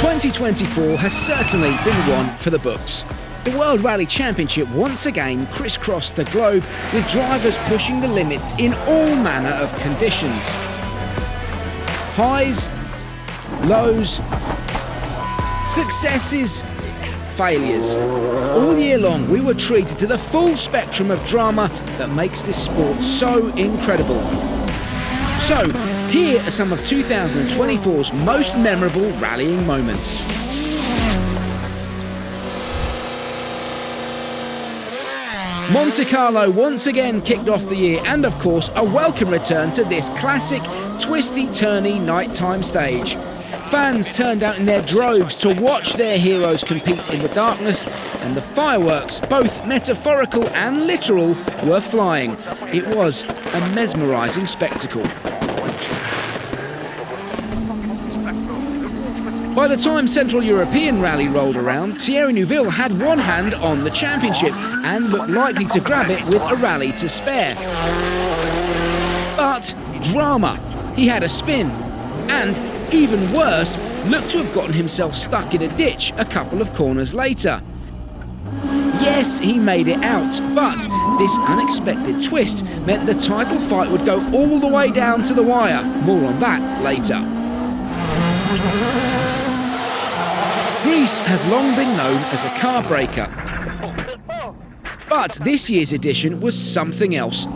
2024 has certainly been one for the books. The World Rally Championship once again crisscrossed the globe with drivers pushing the limits in all manner of conditions. Highs, lows, successes, failures. All year long we were treated to the full spectrum of drama that makes this sport so incredible. So, here are some of 2024's most memorable rallying moments. Monte Carlo once again kicked off the year, and of course a welcome return to this classic twisty-turny nighttime stage. Fans turned out in their droves to watch their heroes compete in the darkness, and the fireworks, both metaphorical and literal, were flying. It was a mesmerising spectacle. By the time Central European Rally rolled around, Neuville had one hand on the championship and looked likely to grab it with a rally to spare. But drama. He had a spin. And, even worse, looked to have gotten himself stuck in a ditch a couple of corners later. Yes, he made it out, but this unexpected twist meant the title fight would go all the way down to the wire. More on that later. Greece has long been known as a car breaker. But this year's edition was something else.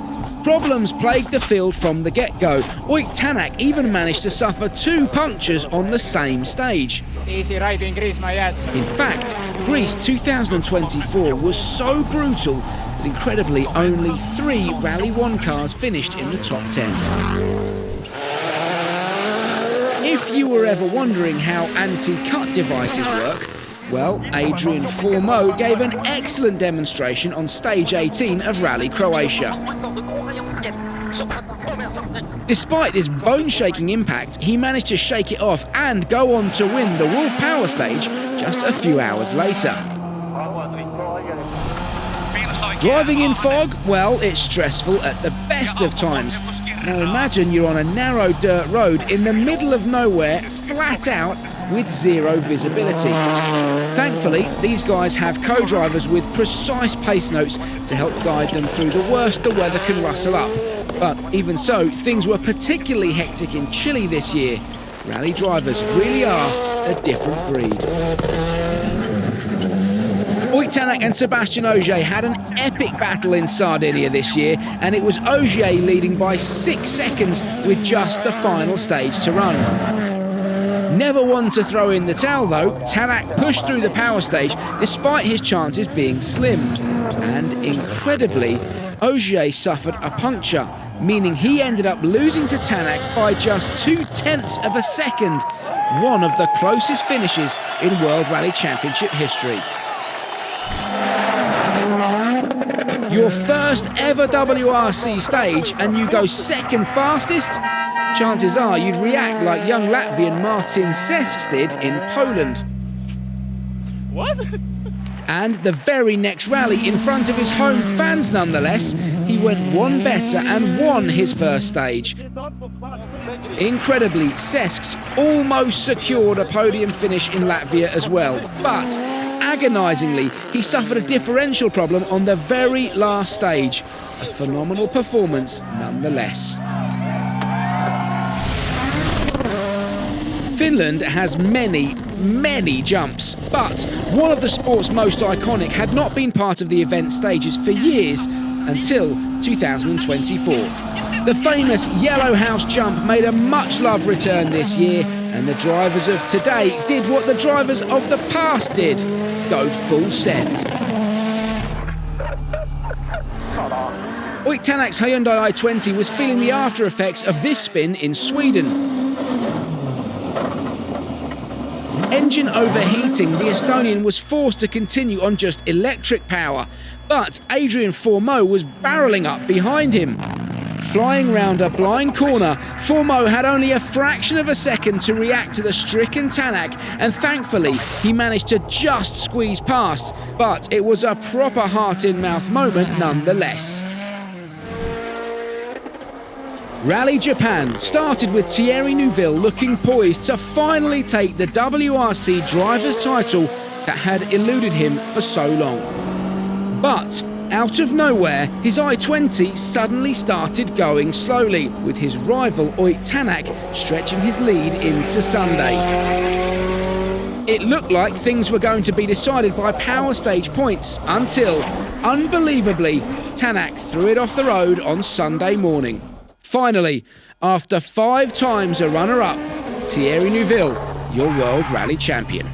Problems plagued the field from the get-go. Tanak even managed to suffer 2 punctures on the same stage. Easy right in Greece, my ass. In fact, Greece 2024 was so brutal that incredibly only 3 Rally 1 cars finished in the top 10. If you were ever wondering how anti-cut devices work, well, Adrian Formeau gave an excellent demonstration on stage 18 of Rally Croatia. Despite this bone-shaking impact, he managed to shake it off and go on to win the Wolf Power stage just a few hours later. Driving in fog? Well, it's stressful at the best of times. Now imagine you're on a narrow dirt road in the middle of nowhere, flat out, with 0 visibility. Thankfully, these guys have co-drivers with precise pace notes to help guide them through the worst the weather can rustle up. But even so, things were particularly hectic in Chile this year. Rally drivers really are a different breed. Tanak and Sebastian Ogier had an epic battle in Sardinia this year, and it was Ogier leading by 6 seconds with just the final stage to run. Never one to throw in the towel though, Tanak pushed through the power stage despite his chances being slim. And incredibly, Ogier suffered a puncture, meaning he ended up losing to Tanak by just 0.2 of a second, one of the closest finishes in World Rally Championship history. Your first ever WRC stage and you go second fastest? Chances are you'd react like young Latvian Martin Sesks did in Poland. What? And the very next rally in front of his home fans nonetheless, he went one better and won his first stage. Incredibly, Sesks almost secured a podium finish in Latvia as well, but agonisingly, he suffered a differential problem on the very last stage. A phenomenal performance nonetheless. Finland has many jumps, but one of the sport's most iconic had not been part of the event stages for years until 2024. The famous Yellow House jump made a much-loved return this year, and the drivers of today did what the drivers of the past did: go full send. Tanak's Hyundai i20 was feeling the after effects of this spin in Sweden. Engine overheating, the Estonian was forced to continue on just electric power, but Adrian Formeau was barrelling up behind him. Flying round a blind corner, Formeau had only a fraction of a second to react to the stricken Tanak, and thankfully he managed to just squeeze past, but it was a proper heart-in-mouth moment nonetheless. Rally Japan started with Thierry Neuville looking poised to finally take the WRC driver's title that had eluded him for so long. But out of nowhere, his i20 suddenly started going slowly, with his rival Oyt Tanak stretching his lead into Sunday. It looked like things were going to be decided by power stage points until, unbelievably, Tanak threw it off the road on Sunday morning. Finally, after 5 times a runner-up, Thierry Neuville, your World Rally Champion.